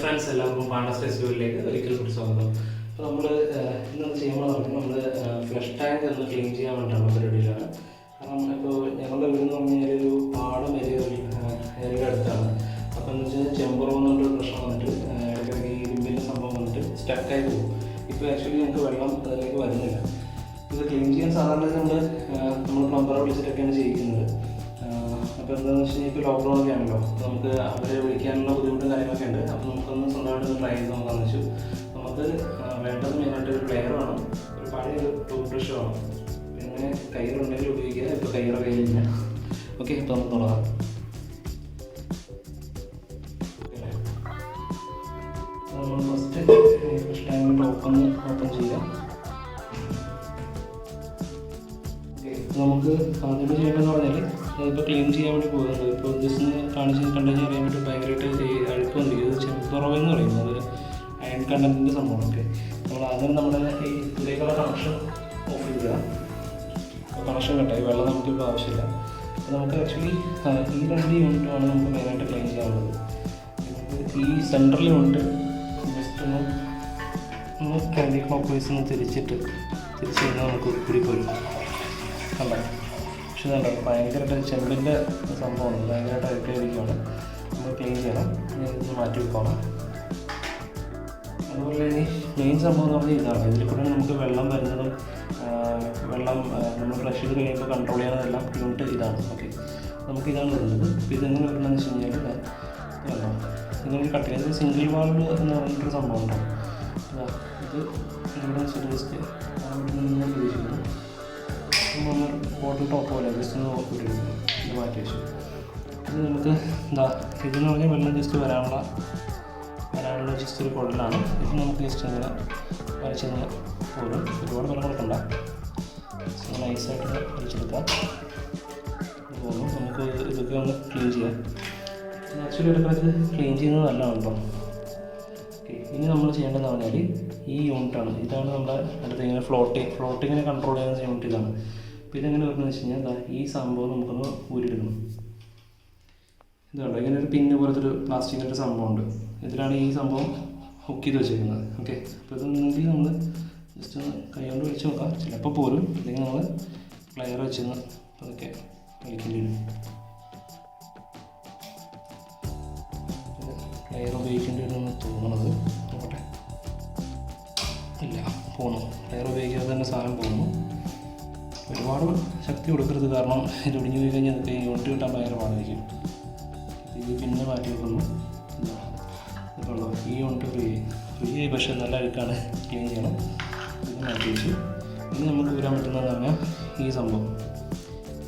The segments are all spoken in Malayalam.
ഫ്രണ്ട്സ്, എല്ലാവർക്കും പാണ്ടസ് ഫെസ്റ്റിവലിലേക്ക് ഒരിക്കൽ കൂടി സ്വാഗതം. അപ്പോൾ നമ്മൾ ഇന്ന് ചെയ്യുമ്പോൾ നമ്മൾ ഫ്ലഷ് ടാങ്ക് ഒന്ന് ക്ലീൻ ചെയ്യാൻ വേണ്ടിയിട്ടുള്ള പരിപാടിയിലാണ്. കാരണം ഇപ്പോൾ ഞങ്ങളുടെ വീടെന്ന് പറഞ്ഞു കഴിഞ്ഞാൽ ഒരു പാടം ഏരിയയുടെ അടുത്താണ്. അപ്പോൾ എന്ന് വെച്ചാൽ ചെമ്പുറം എന്നൊരു പ്രശ്നം വന്നിട്ട് ഇടയ്ക്കിടയ്ക്ക് ഈ ഇരുമ്പിൻ്റെ സംഭവം വന്നിട്ട് സ്റ്റക്കായി പോകും. ഇപ്പോൾ ആക്ച്വലി ഞങ്ങൾക്ക് വെള്ളം അതിലേക്ക് വരുന്നില്ല. ഇത് ക്ലീൻ ചെയ്യാൻ സാധാരണ നമ്മൾ പ്ലംബറെ വിളിച്ചിട്ടൊക്കെയാണ് ചെയ്യിക്കുന്നത്. അപ്പോൾ എന്താണെന്ന് വെച്ച് കഴിഞ്ഞാൽ ഇപ്പോൾ ലോക്ക്ഡൗൺ ഒക്കെ ആണല്ലോ, നമുക്ക് അവരെ വിളിക്കാനുള്ള ബുദ്ധിമുട്ടും കാര്യങ്ങളൊക്കെ ഉണ്ട്. അപ്പോൾ നമുക്കൊന്ന് സ്വന്തമായിട്ടൊന്ന് ട്രൈ ചെയ്ത് നോക്കാമെന്ന് വെച്ചു. നമുക്ക് വേണ്ടത് മെയിനായിട്ട് ഒരു പ്ലെയർ വേണം, ഒരു പഴയൊരു ടൂത്ത് ബ്രഷ് വേണം, പിന്നെ കയ്യിലുണ്ടെങ്കിൽ ഉപയോഗിക്കുക. ഇപ്പോൾ കയ്യുടെ കയ്യിലില്ല. ഓക്കെ, ഇപ്പോൾ നമുക്ക് തുടങ്ങാം. നമ്മൾ ഫസ്റ്റ് ഫ്ലഷ് ടാങ്കിൻ്റെ ഓപ്പൺ ചെയ്യാം. നമുക്ക് ആദ്യമേ ചെയ്യേണ്ടതെന്ന് പറഞ്ഞാൽ അതിപ്പോൾ ക്ലീൻ ചെയ്യാൻ വേണ്ടി പോകുന്നത്. ഇപ്പോൾ ജസ്റ്റ് കണ്ടു കഴിഞ്ഞാൽ അറിയാൻ പറ്റും ഭയങ്കരമായിട്ട് ഈ അഴുക്ക് വന്നിരിക്കും. ഇത് ചെമ്പുറവെന്ന് പറയുന്നത് അയൺ കണ്ടൻറ്റിൻ്റെ സംഭവം. ഓക്കെ, നമ്മൾ ആദ്യം നമ്മുടെ ഈ ഇതിലേക്കുള്ള കണക്ഷൻ ഓഫ് ചെയ്യുക. കണക്ഷൻ കട്ടായി, വെള്ളം നമുക്കിപ്പോൾ ആവശ്യമില്ല. അപ്പോൾ നമുക്ക് ആക്ച്വലി ഈ രണ്ട് യൂണിറ്റുമാണ് നമുക്ക് മെയിനായിട്ട് ക്ലീൻ ചെയ്യാനുള്ളത്. നമുക്ക് ഈ സെൻട്രൽ യൂണിറ്റ് ജസ്റ്റ് ഒന്ന് ആൻറ്റി ക്ലോക്ക് വൈസ് ഒന്ന് തിരിച്ച് കഴിഞ്ഞാൽ നമുക്ക് കൂടി പോയി കണ്ടോ. പക്ഷേ ഇതുണ്ടോ, ഭയങ്കരമായിട്ട് ചെമ്പിൻ്റെ സംഭവമാണ്, ഭയങ്കരമായിട്ട് അഴുക്കായിരിക്കുകയാണ്. നമ്മൾ ക്ലീൻ ചെയ്യണം. ഇതൊന്ന് മാറ്റി വെക്കണം. അതുപോലെ ഇനി മെയിൻ സംഭവം എന്ന് പറഞ്ഞാൽ ഇതാണ്. ഇതിൽ കൂടെ നമുക്ക് വെള്ളം വരുന്നതും നമ്മൾ ഫ്ലഷ് ചെയ്ത് കഴിയുമ്പോൾ കൺട്രോൾ ചെയ്യാനതെല്ലാം യൂണിറ്റ് ഇതാണ്. ഓക്കെ, നമുക്ക് ഇതാണ് വരുന്നത്. അപ്പോൾ ഇതെങ്ങനെ വരുന്നതെന്ന് വെച്ച് കഴിഞ്ഞാൽ കണ്ടോ, ഇങ്ങനെ കട്ട് ചെയ്ത് സിംഗിൾ വാൾവ് എന്ന് പറഞ്ഞിട്ടൊരു സംഭവം ഉണ്ടാവും. ഇത് ഇവിടെ ജസ്റ്റ് അവിടെ പ്രതീക്ഷിക്കുന്നു. നമ്മൾ ബോട്ടിൽ ടോപ്പ് പോലെ ജസ്റ്റ് ഒന്ന് നോക്കിയിട്ടിരിക്കുന്നു. ഇത് മാറ്റി വെച്ചു. ഇത് നമുക്ക് ഇതെന്ന് പറഞ്ഞാൽ വെള്ളം ജസ്റ്റ് വരാനുള്ള ജസ്റ്റ് ഒരു കുഴലാണ്. ഇത് നമുക്ക് ജസ്റ്റ് ഇങ്ങനെ വരച്ചിങ്ങനെ പോരും. ഒരുപാട് വെള്ളം കൊടുക്കണ്ട, നൈസായിട്ട് വലിച്ചെടുക്കാം. ഇത് പോകുന്നു. നമുക്ക് ഇതൊക്കെ ഒന്ന് ക്ലീൻ ചെയ്യാം. ആക്ച്വലി ഇടയ്ക്കിടയ്ക്ക് ക്ലീൻ ചെയ്യുന്നത് നല്ലതാണ് കേട്ടോ. ഓക്കെ, ഇനി നമ്മൾ ചെയ്യേണ്ടതെന്ന് പറഞ്ഞാൽ ഈ യൂണിറ്റാണ്. ഇതാണ് നമ്മുടെ അടുത്ത് ഇങ്ങനെ ഫ്ലോട്ടിങ്ങിനെ കൺട്രോൾ ചെയ്യുന്ന യൂണിറ്റ് ഇതാണ്. അപ്പോൾ ഇതെങ്ങനെ വരുന്നതെന്ന് വെച്ച് കഴിഞ്ഞാൽ ഈ സംഭവം നമുക്കൊന്ന് ഊരിയെടുക്കണം. ഇതുണ്ട്, ഇങ്ങനെ ഒരു പിന്ന് പോലത്തെ ഒരു പ്ലാസ്റ്റിക്കിൻ്റെ ഒരു സംഭവമുണ്ട്. ഇതിലാണ് ഈ സംഭവം ഹുക്ക് ചെയ്ത് വെച്ചിരിക്കുന്നത്. ഓക്കെ, അപ്പോൾ ഇതൊന്നെങ്കിൽ നമ്മൾ ജസ്റ്റ് ഒന്ന് കൈ കൊണ്ട് വലിച്ച് നോക്കാം. ചിലപ്പോൾ പോലും അല്ലെങ്കിൽ നമ്മൾ പ്ലെയർ വെച്ചെന്ന് അതൊക്കെ വലിക്കേണ്ടി വരും. പ്ലെയർ ഉപയോഗിക്കേണ്ടി വരുമെന്ന് തോന്നുന്നത്. നോക്കട്ടെ, ഇല്ല, പോകുന്നു. പ്ലെയർ ഉപയോഗിക്കാതെ തന്നെ സാധനം പോകുന്നു. ഒരുപാട് ശക്തി കൊടുക്കരുത്, കാരണം ഇത് ഒടിഞ്ഞു പോയി കഴിഞ്ഞാൽ അതൊക്കെ യൂണിറ്റ് കിട്ടാൻ ഭയങ്കര പാടായിരിക്കും. ഇത് പിന്നെ മാറ്റി വെക്കുന്നു. ഇതുണ്ടോ, ഈ യൂണിറ്റ് ഫ്രീ ആയി, പക്ഷേ നല്ല അഴുക്കാണ്, ക്ലീൻ ചെയ്യണം. ഇത് മാറ്റി വെച്ചു. ഇനി നമുക്ക് ഊരാൻ പറ്റുന്നതെന്ന് പറഞ്ഞാൽ ഈ സംഭവം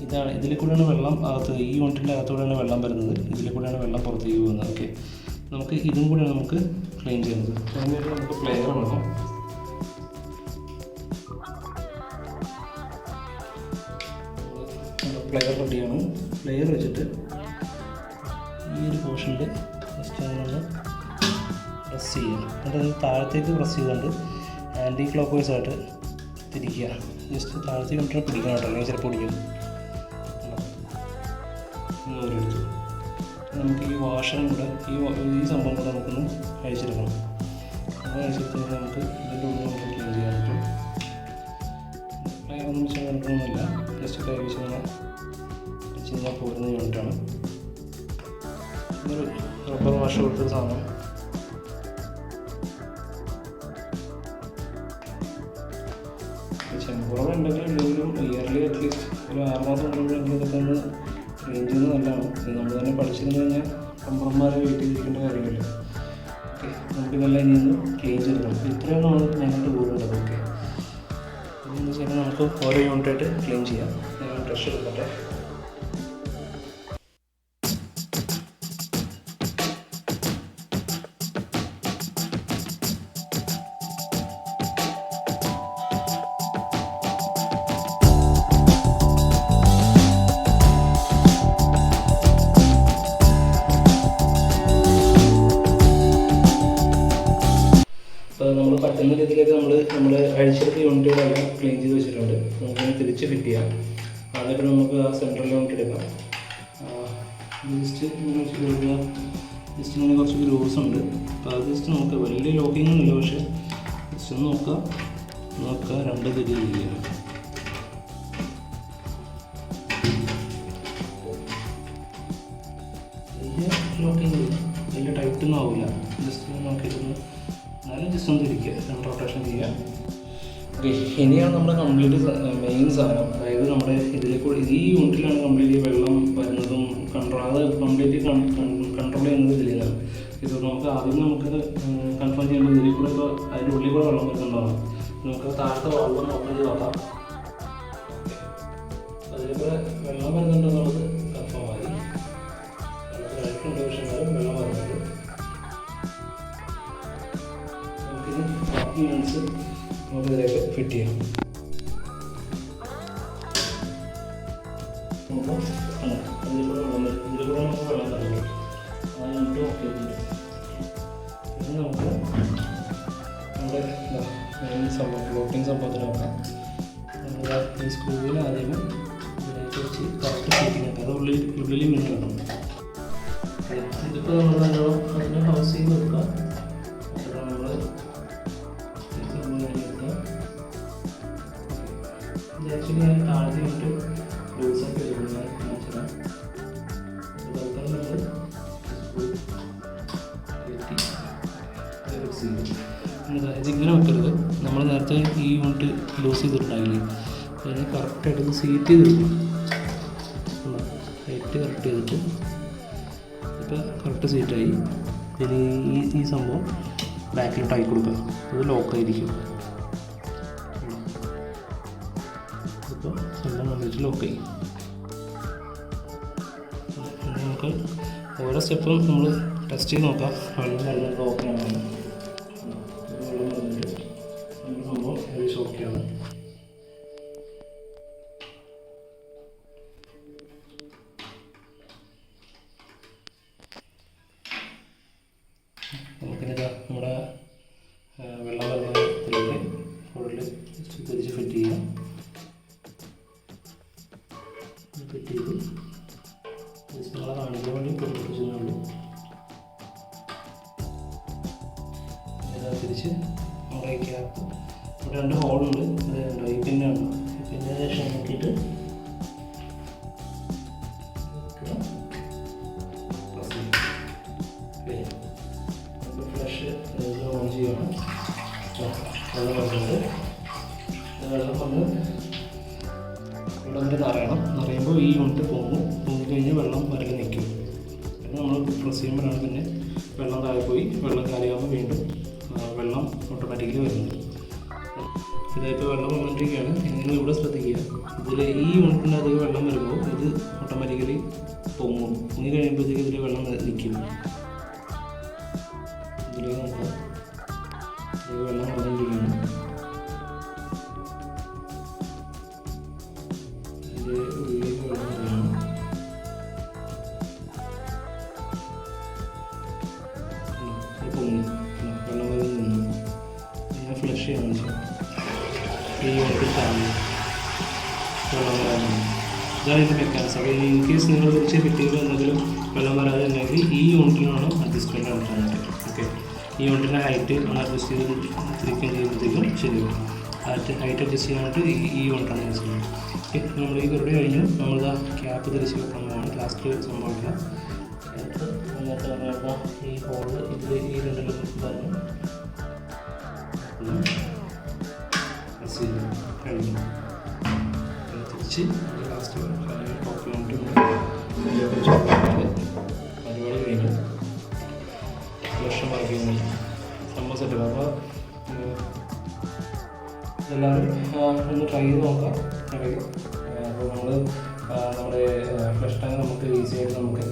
ഇതാണ്. ഇതിൽ കൂടെയാണ് വെള്ളം ഈ യൂണിറ്റിൻ്റെ അകത്തൂടെയാണ് വെള്ളം വരുന്നത്. ഇതിൽ കൂടെയാണ് വെള്ളം പുറത്തേക്ക് പോകുന്നത്. ഓക്കെ, നമുക്ക് ഇതും കൂടെയാണ് നമുക്ക് ക്ലീൻ ചെയ്യുന്നത്. അതിനായിട്ട് നമുക്ക് പ്ലെയർ വേണം. പ്ലെയർ റെഡിയാണ്. പ്ലെയർ വെച്ചിട്ട് ഈ ഒരു പോർഷനിൽ ജസ്റ്റ് അങ്ങനെ പ്രസ് ചെയ്യുക. എന്നിട്ട് താഴത്തേക്ക് പ്രസ് ചെയ്തുകൊണ്ട് ആൻറ്റി ക്ലോക്ക് വൈസ് ആയിട്ട് തിരിക്കുക. ജസ്റ്റ് താഴത്തേക്ക് കൊണ്ടിട്ട് പിടിക്കണം കേട്ടോ, അല്ലെങ്കിൽ ചിലപ്പോൾ പിടിക്കും. എടുത്തു നമുക്ക് ഈ വാഷറും കൂടെ ഈ സംഭവം കൂടെ നമുക്കൊന്ന് അഴിച്ചെടുക്കണം. അപ്പോൾ അഴിച്ചെടുത്ത് കഴിഞ്ഞാൽ നമുക്ക് ഇതിൻ്റെ ഉള്ളിൽ നമുക്ക് ക്ലീൻ ചെയ്യാൻ പറ്റും. ഒന്നും ചെയ്യാനൊന്നുമില്ല, ജസ്റ്റ് കൈ വെച്ച് കഴിഞ്ഞാൽ പോരുന്ന യൂണിറ്റാണ്. ഇതൊരു റബ്ബർ വാഷ് കൊടുത്തൊരു സാധനം. ചെമ്പുറം ഉണ്ടെങ്കിൽ ഇയർലി അറ്റ്ലീസ്റ്റ് ഒരു 6 മാസം കൊണ്ടുണ്ടെങ്കിൽ ഇതൊക്കെ ഒന്ന് ക്ലീൻ ചെയ്യുന്നത് നല്ലതാണ്. ഇത് നമ്മൾ തന്നെ പഠിച്ചതിന് കഴിഞ്ഞാൽ പ്ലംബർമാരെ വെയിറ്റ് ചെയ്തിരിക്കേണ്ട കാര്യമില്ല. ഓക്കെ, നമുക്കിതെല്ലാം ഇനി ഒന്ന് ക്ലീൻ ചെയ്തിടണം. ഇത്രയും നമ്മൾ മെയിനായിട്ട് പോരുന്നത്. ഓക്കെ, ഇതെന്ന് വെച്ച് കഴിഞ്ഞാൽ നമുക്ക് ഓരോ യൂണിറ്റായിട്ട് ക്ലീൻ ചെയ്യാം. ഞാൻ ബ്രഷ് എടുക്കട്ടെ. നമ്മൾ പറ്റുന്ന രീതിയിലേക്ക് നമ്മൾ അഴിച്ചെടുത്ത യൂണിറ്റുകളെല്ലാം ക്ലീൻ ചെയ്ത് വെച്ചിട്ടുണ്ട്. നമുക്കതിനെ തിരിച്ച് ഫിറ്റ് ചെയ്യാം. എന്നിട്ട് നമുക്ക് ആ സെൻട്രൽ യൂണിറ്റ് എടുക്കാം. ജസ്റ്റ് ഇങ്ങനെ വെച്ച് കൊടുക്കുക. ജസ്റ്റ് ഇങ്ങനെ കുറച്ച് ഗ്രൂസ് ഉണ്ട്. അപ്പോൾ അത് ജസ്റ്റ് നോക്കുക, വലിയ ലോക്കിംഗ് ഒന്നുമില്ല, പക്ഷേ ജസ്റ്റ് ഒന്ന് നോക്കുക 2 തിരി ചെയ്യുക. വലിയ ലോക്കിംഗ് ഇല്ല, വലിയ ടൈറ്റൊന്നും ആവില്ല. ജസ്റ്റ് നോക്കിയിട്ടൊന്ന് എന്നാലും ജസ്റ്റ് ഒന്ന് തിരിക്കുക, 2 റൊട്ടേഷൻ ചെയ്യുക. ഓക്കെ, ഇനിയാണ് നമ്മുടെ കംപ്ലീറ്റ് മെയിൻ സാധനം. അതായത് നമ്മുടെ ഇതിലേക്ക് ഈ യൂണിറ്റിലാണ് കംപ്ലീറ്റ് വെള്ളം വരുന്നതും അത് കംപ്ലീറ്റ് കൺട്രോൾ ചെയ്യുന്നത് ഇതിലാണ്. ഇത് നമുക്ക് ആദ്യം നമുക്ക് കൺഫേം ചെയ്യേണ്ടത് ഇതിൽ കൂടെ ഇപ്പോൾ അതിൻ്റെ ഉള്ളിൽ കൂടെ വെള്ളം വരുന്നുണ്ടാവും. നമുക്ക് താഴത്തെ വാൾവ് ഓപ്പൺ ചെയ്ത് നോക്കാം. അതിൽ കൂടെ വെള്ളം വരുന്നുണ്ടെന്നുള്ളത് കൺഫേം ആയി. വെള്ളത്തിലായിട്ടുണ്ട്, പക്ഷേ വെള്ളം വരുന്നുണ്ട്. നമുക്കിത് ബാക്കി യൂണിറ്റ്സ് നമുക്ക് ഇതിലേക്ക് ഫിറ്റ് ചെയ്യാം. അപ്പോൾ ഇതിലൂടെ നമുക്ക് വെള്ളം തരുന്നു. ആ യൂണിറ്റ് ഓഫ് ചെയ്തിട്ടുണ്ട്. ഇത് നമുക്ക് നമ്മുടെ മെയിൻ സംഭവം ഫ്ലോട്ടിങ് സംഭവത്തിന് നോക്കാം. നമ്മൾ ഈ സ്ക്രൂവിൽ ആദ്യം ഇതിലേക്ക് വെച്ച് കറക്റ്റ് ഫിറ്റിംഗ് ആക്കാം. അത് ഉള്ളിൽ മിന്നു വേണം. ഇതിപ്പോൾ നമ്മൾ അതിനെ ഹൗസ് ചെയ്ത് വെക്കുക. അപ്പോൾ നമ്മൾ ഇത് ആക്ച്വലി ഞാൻ താഴത്തെ ഇട്ട് ലൂസാക്കി വെച്ചിട്ടുണ്ട്. ഇതിങ്ങനെ വെക്കരുത്. നമ്മൾ നേരത്തെ ഈ യൂണിറ്റ് ലൂസ് ചെയ്തിട്ടുണ്ടായില്ലേ, അതിനെ കറക്റ്റായിട്ട് സീറ്റ് ചെയ്തെടുക്കണം. ഹൈറ്റ് കറക്റ്റ് ചെയ്തിട്ട് ഇപ്പോൾ കറക്റ്റ് സീറ്റായി. ഇനി ഈ സംഭവം ബാക്കിലോട്ട് ആയി കൊടുക്കുക. അത് ലോക്കായിരിക്കും. ഇപ്പോൾ സംഭവം വന്നിട്ട് ലോക്കായി. നമുക്ക് ഓരോ സ്റ്റെപ്പും നമ്മൾ ടെസ്റ്റ് ചെയ്ത് നോക്കാം. വെള്ളം വരുന്നത് ഓക്കെയാണ്. വെള്ളം വന്നിട്ട് നമുക്ക് സംഭവം ഏകദേശം ഓക്കെയാണ്. നമുക്കിനിതാ നമ്മുടെ വെള്ളം വരുന്നതിലേക്ക് കൂടുതൽ തിരിച്ച് ഫിറ്റ് ചെയ്യാം. ഫിറ്റ് ചെയ്ത് നിങ്ങളെ കാണിക്കാൻ വേണ്ടി പൊട്ടിച്ചുള്ളൂ. തിരിച്ച് നമ്മുടെ ഈ ക്യാപ്പ് ഇവിടെ 2 ഹോളുണ്ട്. ഇത് ഈ പിന്നാണ്. ഈ പിന്നിന് ശേഷം നോക്കിയിട്ട് ഫ്ലഷ് ഓൺ ചെയ്യണം. വെള്ളം വരുന്നുണ്ട്. വെള്ളം വന്ന് ഇവിടെ വരെ നിറയുമ്പോൾ ഈ യൂണിറ്റ് പൊങ്ങിക്കഴിഞ്ഞ് വെള്ളം വരൽ നിൽക്കും. പിന്നെ നമ്മൾ പ്രസ് ചെയ്യുമ്പോഴാണ് പിന്നെ വെള്ളം താഴെ പോയി വെള്ളം കാലിയാകുമ്പോൾ വീണ്ടും വെള്ളം ഓട്ടോമാറ്റിക്കലി വരുന്നത്. ഇതായിപ്പോൾ വെള്ളം വന്നുകൊണ്ടിരിക്കുകയാണ്. നിങ്ങൾ ഇവിടെ ശ്രദ്ധിക്കുക, ഇതിൽ ഈ യൂണിറ്റിൻ്റെ അധികം വെള്ളം വരുമ്പോൾ ഇത് ഓട്ടോമാറ്റിക്കലി പൊങ്ങും. പൊങ്ങി കഴിയുമ്പോഴത്തേക്ക് ഇതിൽ വെള്ളം നിൽക്കും. ഇതിലേക്ക് നോക്കാം, വെള്ളം വന്നുകൊണ്ടിരിക്കുകയാണ്. ഇതിൻ്റെ ഉള്ളിലേക്ക് വെള്ളം വരികയാണ്. പൊങ്ങി വെള്ളം വന്ന് നിന്നു. ഞാൻ ഫ്ലഷ് ചെയ്യാമെന്ന് വെച്ചാൽ ഈ യൂണിറ്റ് താങ്ങി വെള്ളം വരാനാണ്. ഇതാണ് ഇതിൻ്റെ മെക്കാനിസം. അപ്പോൾ ഇൻ കേസ് നിങ്ങൾ തിരിച്ച് ഫിറ്റിങ്ങിൽ എന്തെങ്കിലും വെള്ളം വരാതെ ഉണ്ടെങ്കിൽ ഈ യൂണിറ്റിലാണ് അഡ്ജസ്റ്റ്മെൻറ്റ് നടത്താനായിട്ട്. ഓക്കെ, ഈ യൂണിറ്റിൻ്റെ ഹൈറ്റ് ഒന്ന് അഡ്ജസ്റ്റ് ചെയ്ത് തിരിക്കുകയും ചെയ്യുമ്പോഴത്തേക്കും ശരിയാവും. ഹൈറ്റ് അഡ്ജസ്റ്റ് ചെയ്യാനായിട്ട് ഈ യൂണിറ്റാണ് യൂസ് ചെയ്യുന്നത്. ഓക്കെ, നമ്മൾ ഈ പരിപാടി കഴിഞ്ഞു. നമ്മളിതാ ക്യാപ്പ് തിരിച്ച് വെക്കാൻ പോകണം. ലാസ്റ്റ് സംഭവിക്കുക ക്യാപ്പ് അതിനകത്ത് പറഞ്ഞാൽ ഈ ഹോള് ഇതിൽ ഈ 2 പറഞ്ഞു കഴിഞ്ഞു. തിരിച്ച് ലാസ്റ്റ് ടോപ്പ് യൂണിറ്റ് പരിപാടി കഴിഞ്ഞു. ലക്ഷം വർക്ക് ചെയ്യുന്നില്ല സംഭവം സെറ്റ്. അപ്പോൾ എല്ലാവരും ഒന്ന് ട്രൈ ചെയ്ത് നോക്കാം. അപ്പോൾ നമ്മുടെ ഫ്ലഷ് ടാങ്ക് നമുക്ക് ഈസി ആയിട്ട് നമുക്ക്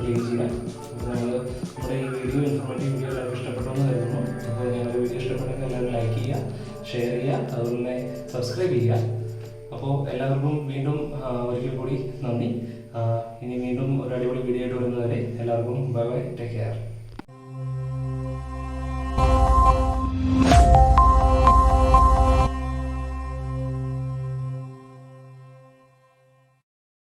ക്ലീൻ ചെയ്യാം. അപ്പോൾ നമ്മുടെ ഈ വീഡിയോ ഇൻഫോർമേറ്റീവ് വീഡിയോ എല്ലാവർക്കും ഇഷ്ടപ്പെട്ടെന്ന് കരുതുന്നു. അപ്പോൾ ഞങ്ങളുടെ വീഡിയോ ഇഷ്ടപ്പെട്ടെങ്കിൽ എല്ലാവരും ലൈക്ക് ചെയ്യുക, ഷെയർ ചെയ്യുക, അതുപോലെ തന്നെ സബ്സ്ക്രൈബ് ചെയ്യുക. അപ്പോൾ എല്ലാവർക്കും വീണ്ടും ഒരിക്കൽ കൂടി നന്ദി. ഇനി വീണ്ടും ഒരു അടിപൊളി വീഡിയോ ആയിട്ട് വരുന്നവരെ എല്ലാവർക്കും ബൈ ബൈ, ടേക്ക് കെയർ.